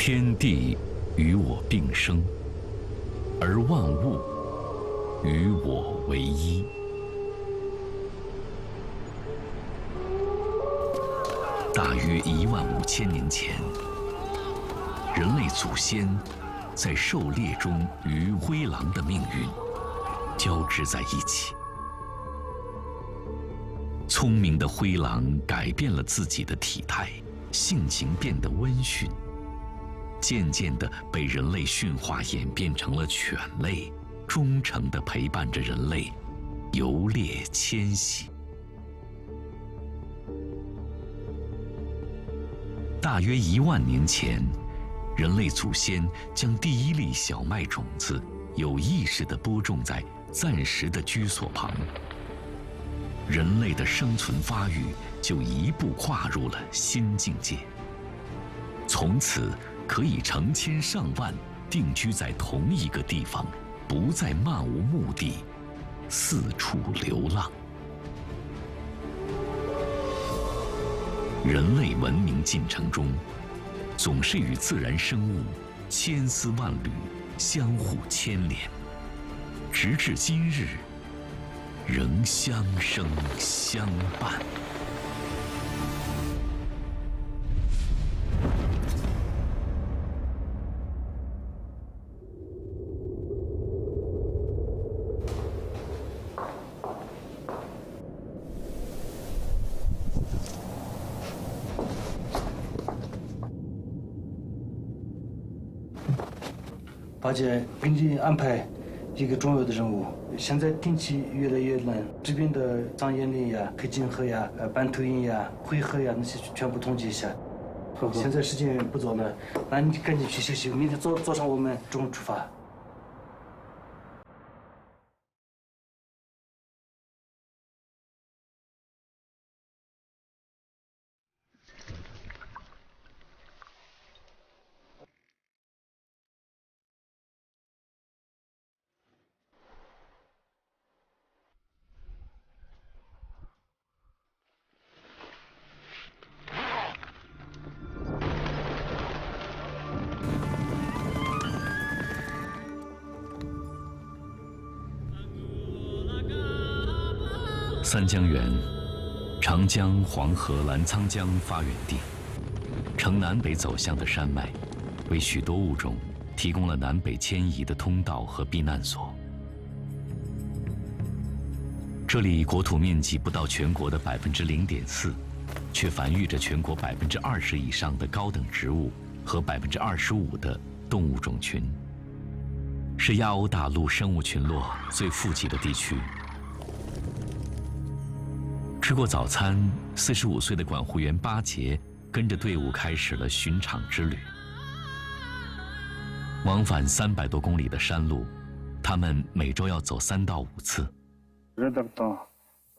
天地与我并生，而万物与我为一。大约15000年前，人类祖先在狩猎中与灰狼的命运交织在一起。聪明的灰狼改变了自己的体态，性情变得温驯，渐渐地被人类驯化，演变成了犬类，忠诚地陪伴着人类游猎迁徙。大约10000年前，人类祖先将第一粒小麦种子有意识地播种在暂时的居所旁，人类的生存发育就一步跨入了新境界。从此可以成千上万定居在同一个地方，不再漫无目的四处流浪。人类文明进程中，总是与自然生物千丝万缕相互牵连，直至今日仍相生相伴。八姐给你安排一个重要的任务。现在天气越来越冷，这边的藏烟林呀、黑金河呀、斑头鹰呀、灰鹤呀那些全部统计一下。现在时间不早了，那你赶紧去休息，明天早上我们中午出发。三江源，长江、黄河、澜沧江发源地，呈南北走向的山脉，为许多物种提供了南北迁移的通道和避难所。这里国土面积不到全国的0.4%，却繁育着全国20%以上的高等植物和25%的动物种群，是亚欧大陆生物群落最富集的地区。吃过早餐，45岁的管护员巴杰跟着队伍开始了巡场之旅。往返300多公里的山路，他们每周要走3到5次。2000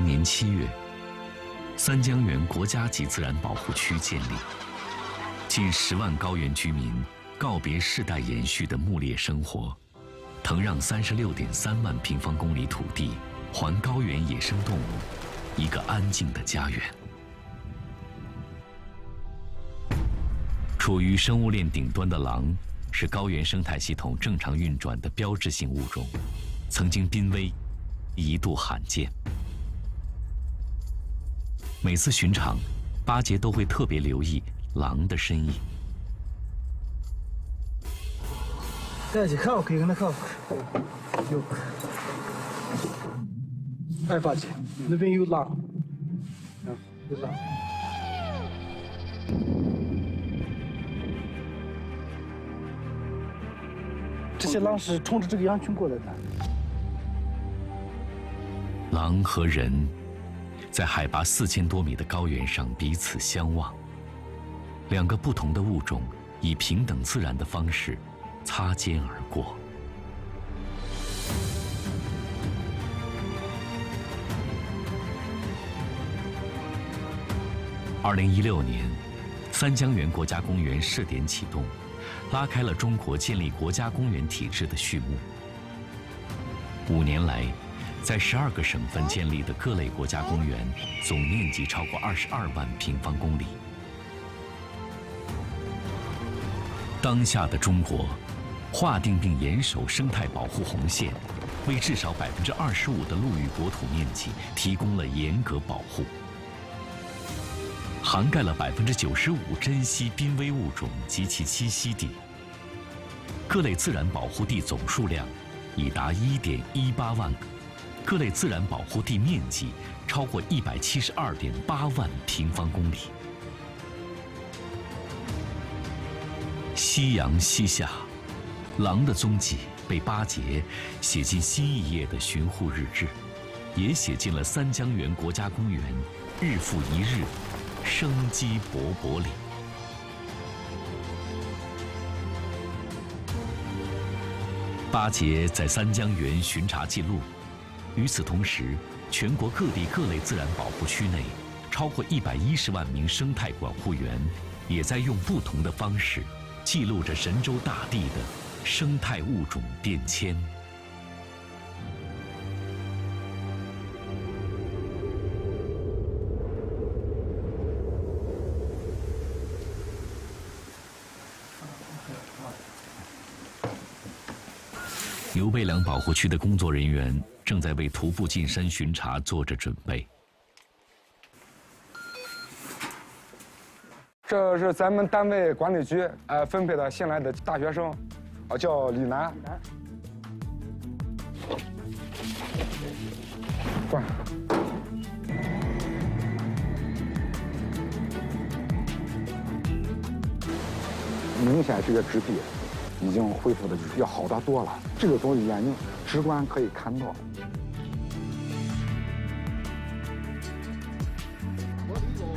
年7月，三江源国家级自然保护区建立，近10万高原居民告别世代延续的牧猎生活，腾让36.3万平方公里土地，还高原野生动物一个安静的家园。处于生物链顶端的狼，是高原生态系统正常运转的标志性物种，曾经濒危，一度罕见。每次巡场，巴杰都会特别留意狼的身影。有。哎，巴杰，那边有狼。有狼。这些狼是冲着这个羊群过来的。狼和人在海拔4000多米的高原上彼此相望，两个不同的物种以平等自然的方式擦肩而过。2016年，三江源国家公园试点启动，拉开了中国建立国家公园体制的序幕。5年来，在12个省份建立的各类国家公园，总面积超过22万平方公里。当下的中国，划定并严守生态保护红线，为至少25%的陆域国土面积提供了严格保护，涵盖了95%珍稀濒危物种及其栖息地。各类自然保护地总数量已达1.18万个，各类自然保护地面积超过172.8万平方公里。夕阳西下，狼的踪迹被巴结写进新一页的巡护日志，也写进了三江源国家公园日复一日生机勃勃里。巴结在三江源巡查记录。与此同时，全国各地各类自然保护区内，超过110万名生态管护员，也在用不同的方式记录着神州大地的生态物种变迁。刘备梁保护区的工作人员正在为徒步进山巡查做着准备。这是咱们单位管理局分配的新来的大学生，叫李楠。过来。明显这个植被已经恢复的要好得多了，这个东西眼睛直观可以看到。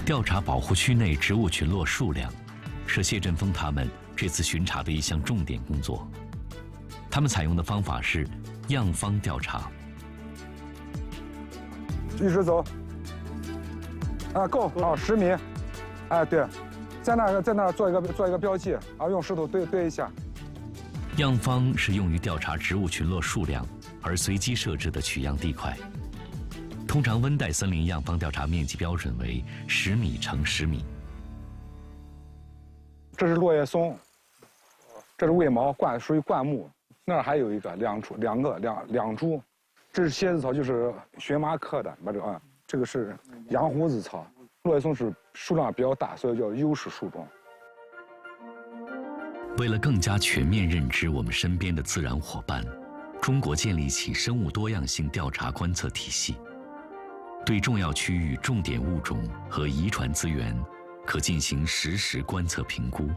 调查保护区内植物群落数量，是谢振锋他们这次巡查的一项重点工作。他们采用的方法是样方调查。一直走。够10米。对，在那儿做一个标记，用石头对一下。样方是用于调查植物群落数量而随机设置的取样地块。通常温带森林样方调查面积标准为10米乘10米。这是落叶松，这是卫矛，属于灌木。那儿还有一个两株，这是蝎子草，就是荨麻科的。这个是羊胡子草。落叶松是数量比较大，所以叫优势树种。为了更加全面认知我们身边的自然伙伴，中国建立起生物多样性调查观测体系，对重要区域重点物种和遗传资源可进行实时观测评估。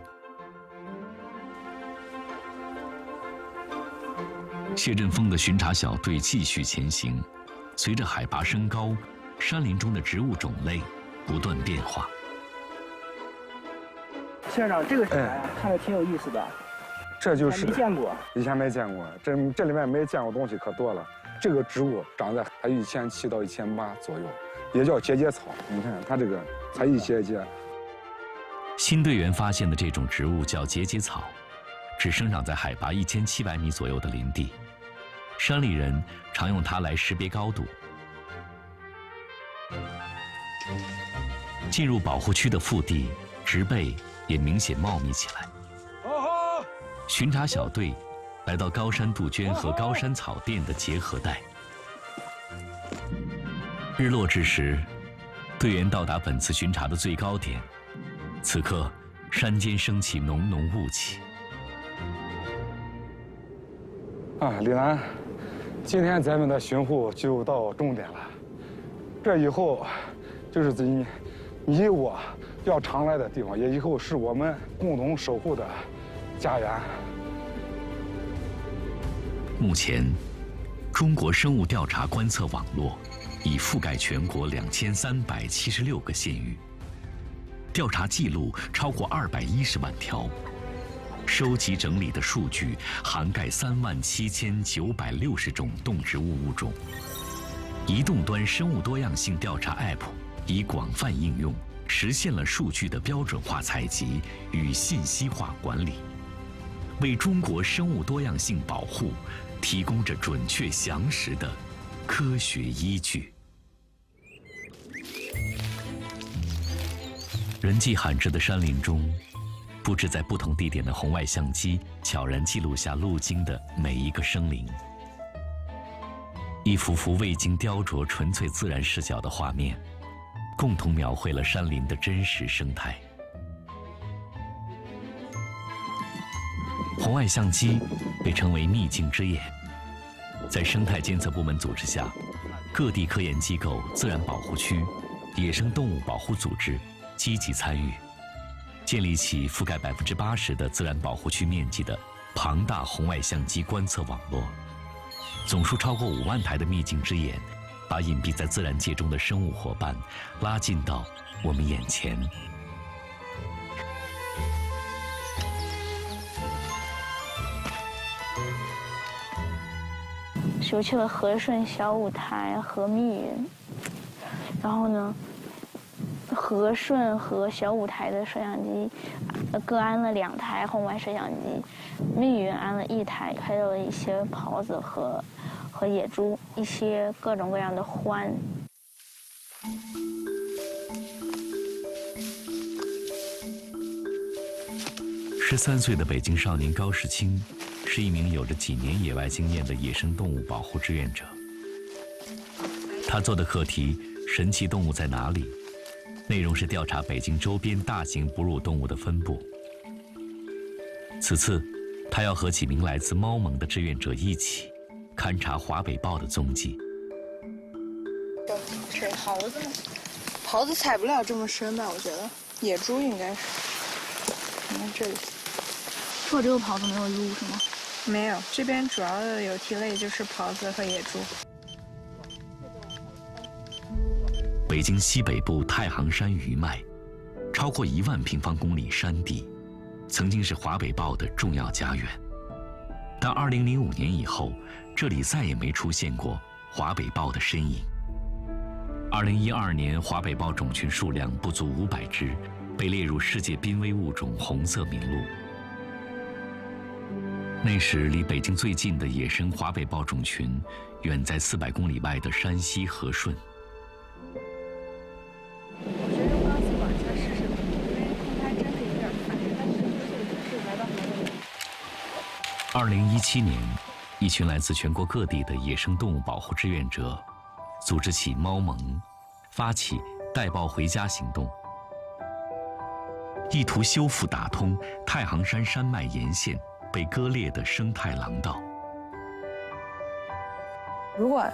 谢振锋的巡查小队继续前行，随着海拔升高，山林中的植物种类不断变化。谢院长，这个是啥呀？看着挺有意思的。这就是没见过，以前没见过，这里面没见过东西可多了。这个植物长在还1700到1800左右，也叫节节草。你看它这个才一节节。新队员发现的这种植物叫节节草，只生长在海拔1700米左右的林地，山里人常用它来识别高度。进入保护区的腹地，植被也明显茂密起来。巡查小队来到高山杜鹃和高山草甸的结合带。日落之时，队员到达本次巡查的最高点。此刻，山间升起浓浓雾气。李楠，今天咱们的巡护就到终点了。这以后，就是你我要常来的地方，也以后是我们共同守护的家园。目前，中国生物调查观测网络已覆盖全国2376个县域，调查记录超过210万条，收集整理的数据涵盖37960种动植物物种。移动端生物多样性调查 App 已广泛应用，实现了数据的标准化采集与信息化管理，为中国生物多样性保护提供着准确详实的科学依据。人迹罕至的山林中，布置在不同地点的红外相机悄然记录下路经的每一个生灵。一幅幅未经雕琢、纯粹自然视角的画面，共同描绘了山林的真实生态。红外相机被称为秘境之眼，在生态监测部门组织下，各地科研机构、自然保护区、野生动物保护组织积极参与，建立起覆盖80%的自然保护区面积的庞大红外相机观测网络。总数超过5万台的秘境之眼，把隐蔽在自然界中的生物伙伴拉近到我们眼前。修去了和顺、小五台和密云，然后呢，和顺和小五台的摄像机各安了2台红外摄像机，密云安了1台，还有一些狍子和野猪，一些各种各样的獾。13岁的北京少年高世清，是一名有着几年野外经验的野生动物保护志愿者。他做的课题“神奇动物在哪里”，内容是调查北京周边大型哺乳动物的分布。此次，他要和几名来自猫盟的志愿者一起勘察华北豹的踪迹。这狍子呢？狍子踩不了这么深吧？我觉得野猪应该是。你看这里。说这个狍子没有鹿是吗？没有，这边主要的有蹄类就是狍子和野猪。北京西北部太行山余脉，超过1万平方公里山地，曾经是华北豹的重要家园。但2005年以后，这里再也没出现过华北豹的身影。2012年，华北豹种群数量不足500只，被列入世界濒危物种红色名录。那时，离北京最近的野生华北豹种群，远在400公里外的山西和顺。我觉得刚去往下试试，因为空拍真的有点烦，但是就是来吧。2017年，一群来自全国各地的野生动物保护志愿者，组织起猫盟，发起带豹回家行动，意图修复打通太行山山脉沿线被割裂的生态廊道。如果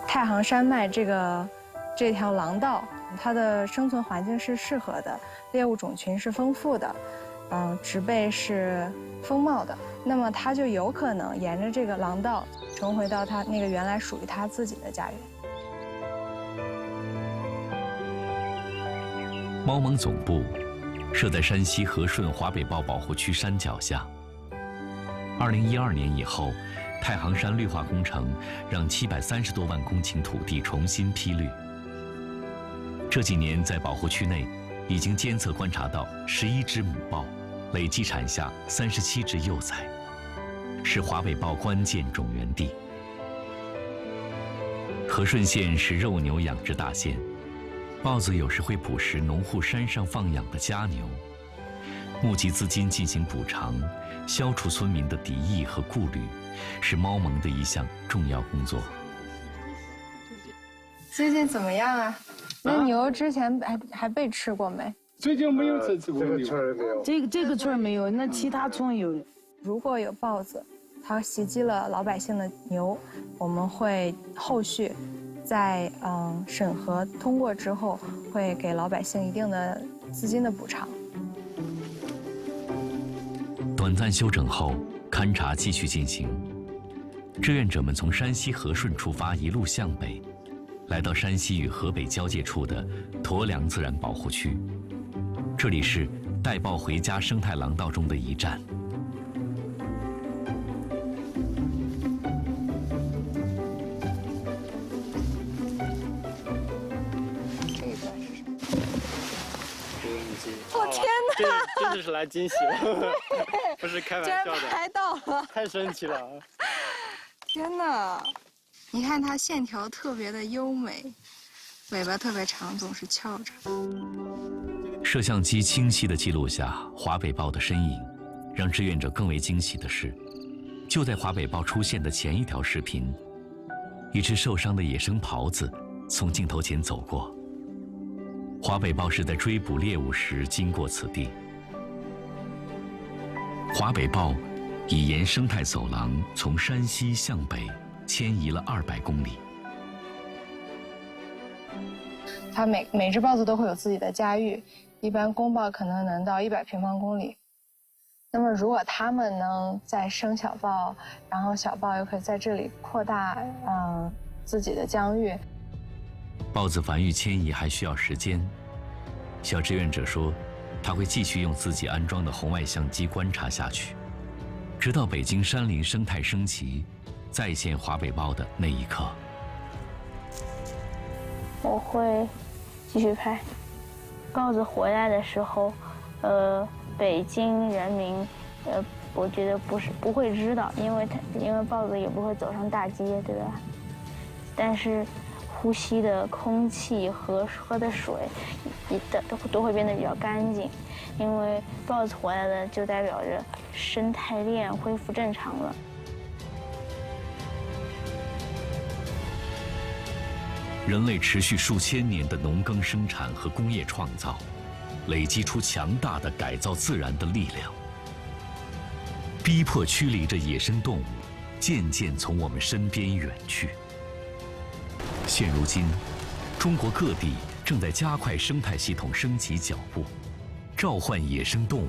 太行山脉这条廊道，它的生存环境是适合的，猎物种群是丰富的，植被是丰茂的，那么它就有可能沿着这个廊道重回到它那个原来属于它自己的家园。猫盟总部设在山西和顺华北豹保护区山脚下。2012年以后，太行山绿化工程让730多万公顷土地重新披绿。这几年在保护区内，已经监测观察到11只母豹，累计产下37只幼崽，是华北豹关键种源地。和顺县是肉牛养殖大县，豹子有时会捕食农户山上放养的家牛，募集资金进行补偿，消除村民的敌意和顾虑，是猫盟的一项重要工作。最近怎么样啊？那牛之前还被吃过没？最近没有吃过牛。这个村没有，那其他村有。如果有豹子，它袭击了老百姓的牛，我们会后续在审核通过之后，会给老百姓一定的资金的补偿。短暂休整后，勘察继续进行。志愿者们从山西和顺出发，一路向北，来到山西与河北交界处的驼梁自然保护区，这里是带豹回家生态廊道中的一站。的是来惊喜了，不是开玩笑的。拍到了，太神奇了！天哪！你看它线条特别的优美，尾巴特别长，总是翘着。摄像机清晰地记录下华北豹的身影，让志愿者更为惊喜的是，就在华北豹出现的前一条视频，一只受伤的野生狍子从镜头前走过。华北豹是在追捕猎物时经过此地。华北豹已沿生态走廊从山西向北迁移了200公里。它每只豹子都会有自己的家域，一般公豹可能到100平方公里。那么如果它们能再生小豹，然后小豹又可以在这里扩大自己的疆域。豹子繁育迁移还需要时间。小志愿者说，他会继续用自己安装的红外相机观察下去，直到北京山林生态升级，再现华北豹的那一刻。我会继续拍。豹子回来的时候，北京人民，我觉得不会知道，因为豹子也不会走上大街，对吧？但是呼吸的空气和喝的水，都会变得比较干净，因为豹子回来了，就代表着生态链恢复正常了。人类持续数千年的农耕生产和工业创造，累积出强大的改造自然的力量，逼迫驱离着野生动物渐渐从我们身边远去。现如今，中国各地正在加快生态系统升级脚步，召唤野生动物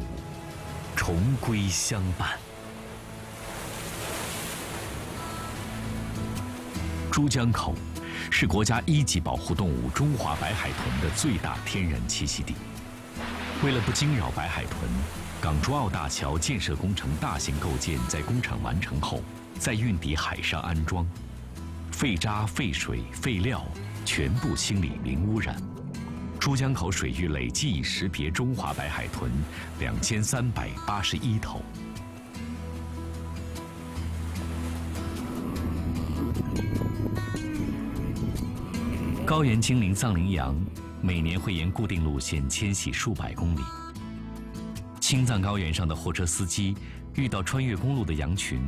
重归相伴。珠江口是国家1级保护动物中华白海豚的最大天然栖息地。为了不惊扰白海豚，港珠澳大桥建设工程大型构件在工程完成后，在运抵海上安装，废渣、废水、废料全部清理零污染。珠江口水域累计已识别中华白海豚2381头。高原精灵藏羚羊每年会沿固定路线迁徙数百公里。青藏高原上的货车司机遇到穿越公路的羊群，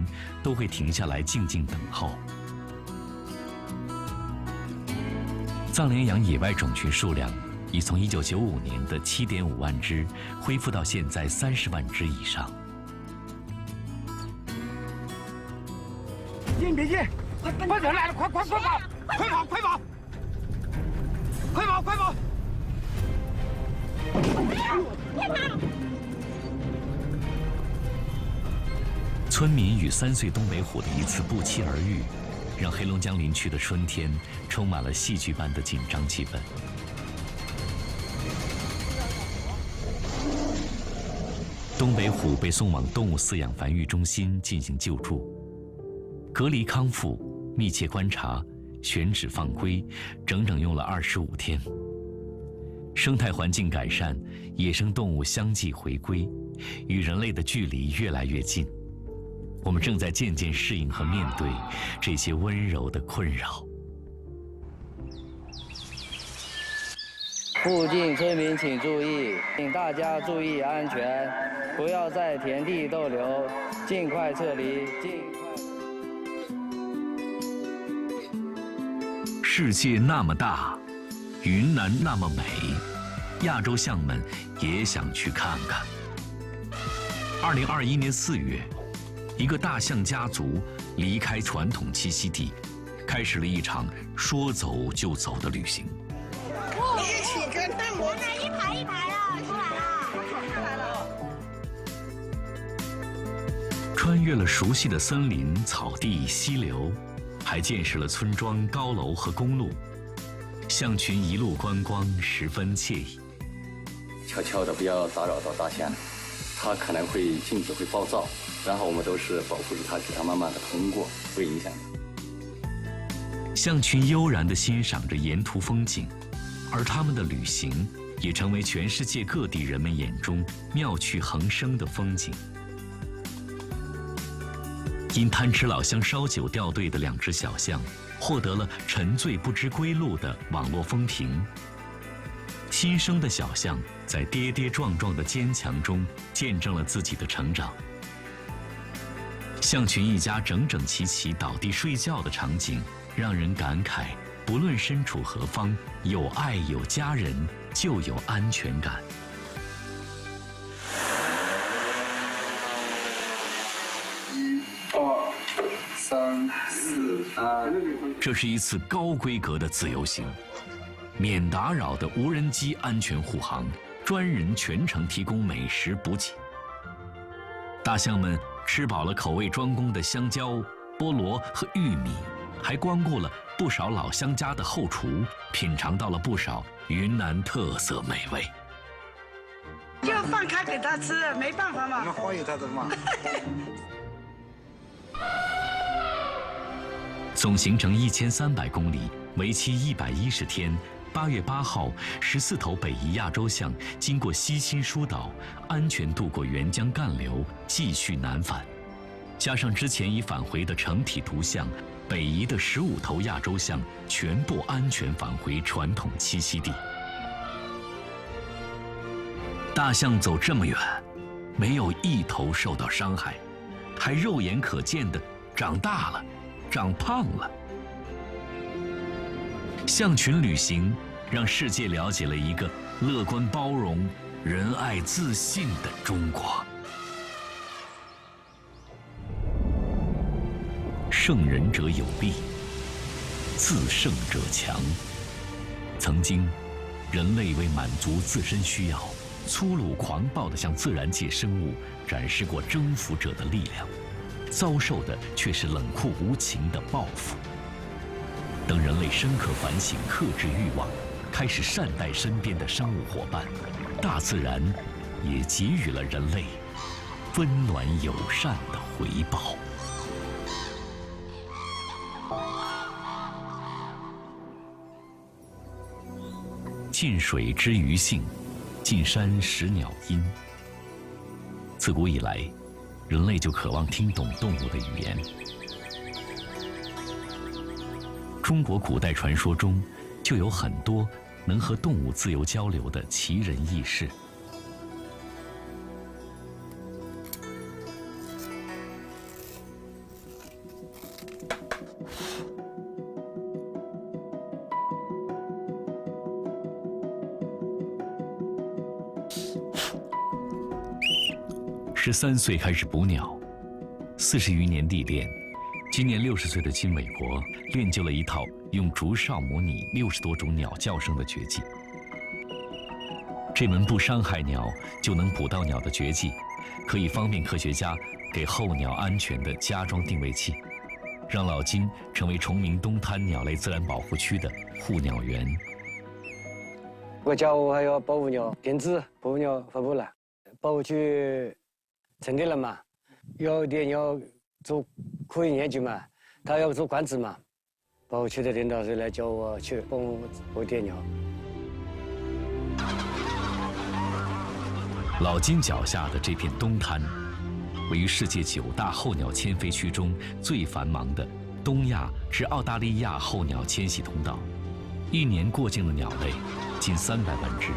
都会停下来静静等候。藏羚羊野外种群数量已从1995年的7.5万只恢复到现在30万只以上。别进，快点来了，快跑，快跑，快跑，快跑！快跑！快跑！村民与3岁东北虎的一次不期而遇，让黑龙江林区的春天充满了戏剧般的紧张气氛。东北虎被送往动物饲养繁育中心进行救助，隔离康复、密切观察、选址放归，整整用了25天。生态环境改善，野生动物相继回归，与人类的距离越来越近。我们正在渐渐适应和面对这些温柔的困扰。附近村民请注意，请大家注意安全，不要在田地逗留，尽快撤离，尽快。世界那么大，云南那么美，亚洲象们也想去看看。2021年4月，一个大象家族离开传统栖息地，开始了一场说走就走的旅行。一起跟他们一排一排的出来了，穿越了熟悉的森林、草地、溪流，还见识了村庄、高楼和公路，象群一路观光，十分惬意。悄悄的，不要打扰到大象，它可能会性子会暴躁，然后我们都是保护着它，给它慢慢的通过，不会影响的。象群悠然地欣赏着沿途风景，而他们的旅行也成为全世界各地人们眼中妙趣横生的风景。因贪吃老乡烧酒掉队的2只小象，获得了沉醉不知归路的网络风评。新生的小象在跌跌撞撞的坚强中，见证了自己的成长。象群一家整整齐齐倒地睡觉的场景，让人感慨：不论身处何方，有爱有家人，就有安全感。这是一次高规格的自由行，免打扰的无人机安全护航，专人全程提供美食补给。大象们吃饱了口味专供的香蕉、菠萝和玉米，还光顾了不少老乡家的后厨，品尝到了不少云南特色美味。就放开给他吃，没办法嘛。欢迎他的嘛。总行程1300公里，为期110天。8月8号，14头北移亚洲象经过西辛疏导，安全渡过沅江干流，继续南返。加上之前已返回的成体图像，北移的15头亚洲象全部安全返回传统栖息地。大象走这么远，没有一头受到伤害，还肉眼可见的长大了，长胖了。象群旅行让世界了解了一个乐观包容、仁爱自信的中国。胜人者有力，自胜者强。曾经，人类为满足自身需要，粗鲁狂暴地向自然界生物展示过征服者的力量，遭受的却是冷酷无情的报复。等人类深刻反省、克制欲望，开始善待身边的生物伙伴，大自然也给予了人类温暖友善的回报。近水知鱼性，近山识鸟音。自古以来，人类就渴望听懂动物的语言。中国古代传说中，就有很多能和动物自由交流的奇人异事。13岁开始捕鸟，40余年历练。今年60岁的金伟国练就了一套用竹哨模拟60多种鸟叫声的绝技。这门不伤害鸟就能捕到鸟的绝技，可以方便科学家给候鸟安全的加装定位器，让老金成为崇明东滩鸟类自然保护区的护鸟员。国家还要保护鸟，电子保护鸟发布了，保护区成立了嘛，有点鸟做科研研究嘛，他要做管制嘛，保护区的领导是来叫我去保护点鸟。老金脚下的这片东滩，位于世界9大候鸟迁飞区中最繁忙的东亚至澳大利亚候鸟迁徙通道，一年过境的鸟类近300万只。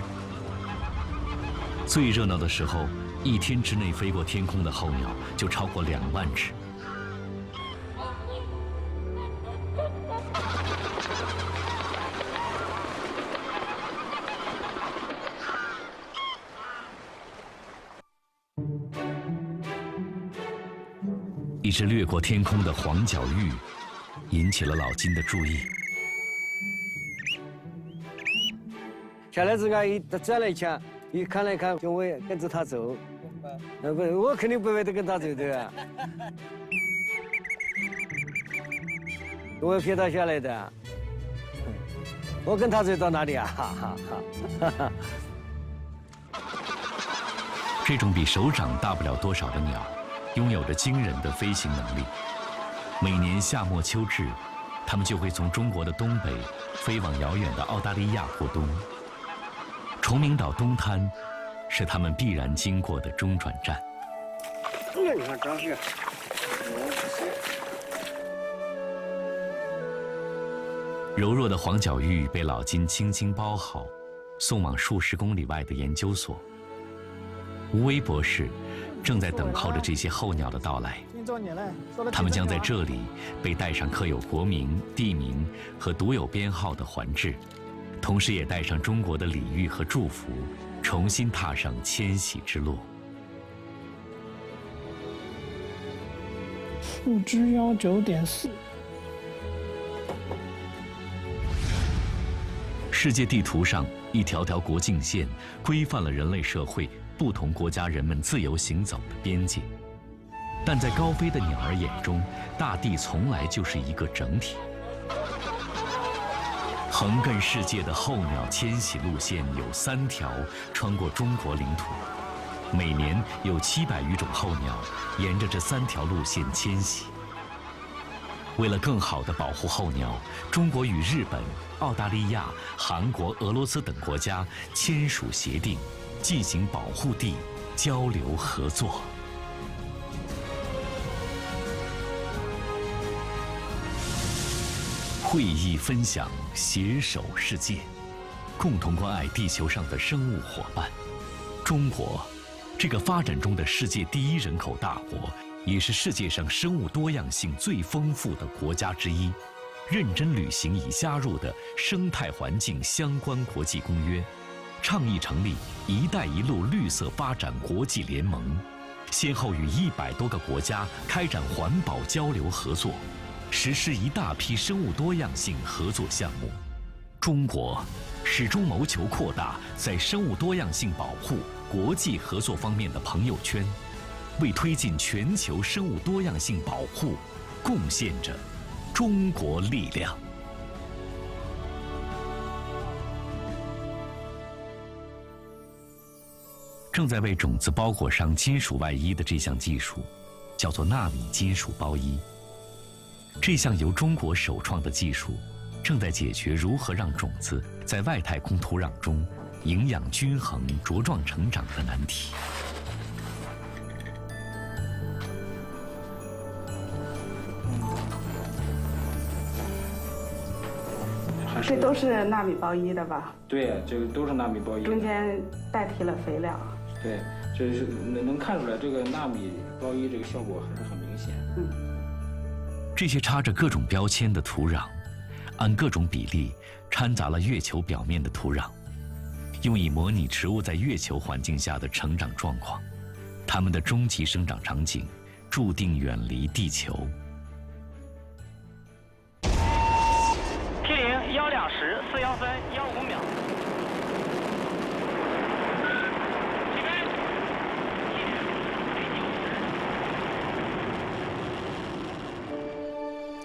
最热闹的时候，1天之内飞过天空的候鸟就超过2万只。一只掠过天空的黄角鹬引起了老金的注意。下来之后他转了一圈，一看了看，就我也跟着他走。不，我肯定不会跟他走的。我骗他下来的。我跟他走到哪里啊？哈哈哈！这种比手掌大不了多少的鸟，拥有着惊人的飞行能力。每年夏末秋至，它们就会从中国的东北飞往遥远的澳大利亚过冬。崇明岛东滩是他们必然经过的中转站。你看这是。柔弱的黄角玉被老金轻轻包好，送往数十公里外的研究所。吴威博士正在等候着这些候鸟的到来，他们将在这里被带上刻有国名、地名和独有编号的环制，同时也带上中国的礼遇和祝福，重新踏上迁徙之路。数之19.4。世界地图上一条条国境线规范了人类社会不同国家人们自由行走的边界，但在高飞的鸟儿眼中，大地从来就是一个整体。横亘世界的候鸟迁徙路线有3条穿过中国领土，每年有700余种候鸟沿着这3条路线迁徙。为了更好地保护候鸟，中国与日本、澳大利亚、韩国、俄罗斯等国家签署协定，进行保护地交流合作。会议分享，携手世界，共同关爱地球上的生物伙伴。中国，这个发展中的世界第1人口大国，也是世界上生物多样性最丰富的国家之一，认真履行已加入的生态环境相关国际公约，倡议成立“一带一路”绿色发展国际联盟，先后与100多个国家开展环保交流合作，实施一大批生物多样性合作项目。中国始终谋求扩大在生物多样性保护、国际合作方面的朋友圈，为推进全球生物多样性保护贡献着中国力量。正在为种子包裹上金属外衣的这项技术，叫做纳米金属包衣。这项由中国首创的技术，正在解决如何让种子在外太空土壤中营养均衡、茁壮成长的难题。这都是纳米包衣的吧？对，这个都是纳米包衣。中间代替了肥料。对，这是能看出来，这个纳米包衣这个效果还是很明显。这些插着各种标签的土壤，按各种比例掺杂了月球表面的土壤，用以模拟植物在月球环境下的成长状况。它们的终极生长场景注定远离地球。T0 1:10.413.15秒。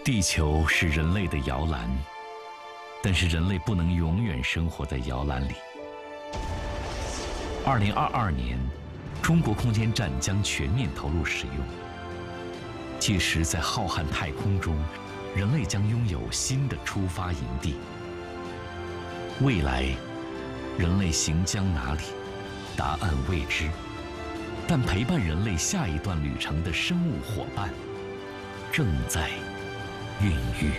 地球是人类的摇篮，但是人类不能永远生活在摇篮里。2022年，中国空间站将全面投入使用。届时，在浩瀚太空中，人类将拥有新的出发营地。未来，人类行将哪里？答案未知。但陪伴人类下一段旅程的生物伙伴，正在孕育。